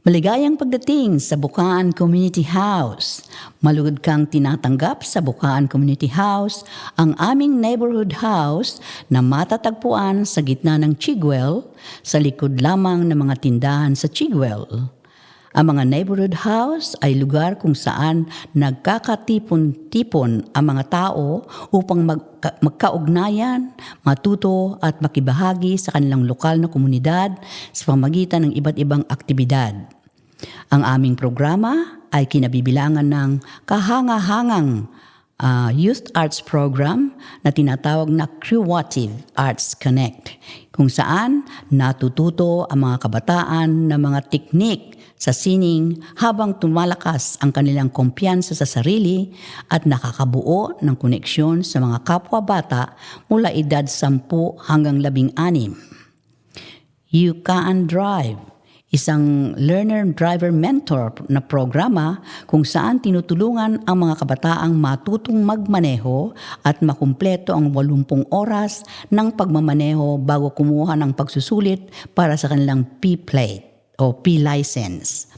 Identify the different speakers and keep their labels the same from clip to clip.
Speaker 1: Maligayang pagdating sa Bukaan Community House. Malugod kang tinatanggap sa Bukaan Community House, ang aming neighborhood house na matatagpuan sa gitna ng Chigwell, sa likod lamang ng mga tindahan sa Chigwell. Ang mga neighborhood house ay lugar kung saan nagkakatipon-tipon ang mga tao upang magkaugnayan, matuto at makibahagi sa kanilang lokal na komunidad sa pamamagitan ng iba't ibang aktibidad. Ang aming programa ay kinabibilangan ng kahangahangang Youth Arts Program na tinatawag na Creative Arts Connect, kung saan natututo ang mga kabataan ng mga teknik sa sining habang tumalakas ang kanilang kumpiyansa sa sarili at nakakabuo ng koneksyon sa mga kapwa-bata mula edad 10 hanggang 16. You Can Drive, isang learner-driver mentor na programa kung saan tinutulungan ang mga kabataang matutong magmaneho at makumpleto ang 80 oras ng pagmamaneho bago kumuha ng pagsusulit para sa kanilang P-plate o P-license.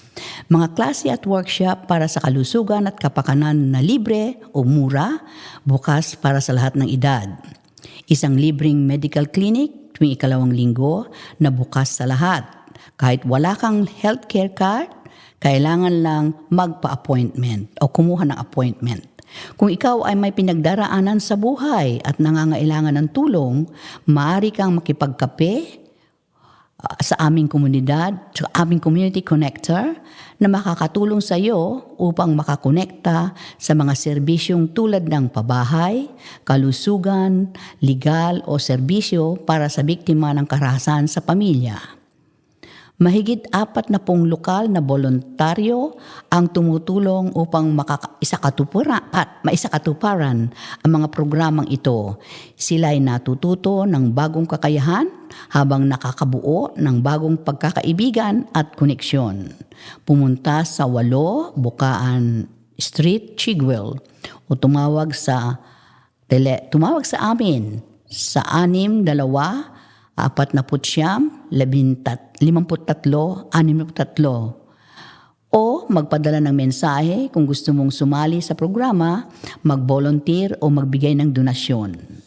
Speaker 1: Mga klase at workshop para sa kalusugan at kapakanan na libre o mura, bukas para sa lahat ng edad. Isang libreng medical clinic tuwing 2 linggo na bukas sa lahat. Kahit wala kang healthcare card, kailangan lang magpa-appointment o kumuha ng appointment. Kung ikaw ay may pinagdaraanan sa buhay at nangangailangan ng tulong, maaari kang makipagkape sa aming komunidad, sa aming community connector na makakatulong sa iyo upang makakonekta sa mga serbisyong tulad ng pabahay, kalusugan, legal o serbisyo para sa biktima ng karahasan sa pamilya. Mahigit 40 lokal na voluntaryo ang tumutulong upang maisakatuparan ang mga programang ito. Sila ay natututo ng bagong kakayahan habang nakakabuo ng bagong pagkakaibigan at koneksyon. Pumunta sa 8 Bukaan Street, Chigwell o tumawag sa amin sa 629-49-53-63 o magpadala ng mensahe kung gusto mong sumali sa programa, mag-volunteer o magbigay ng donasyon.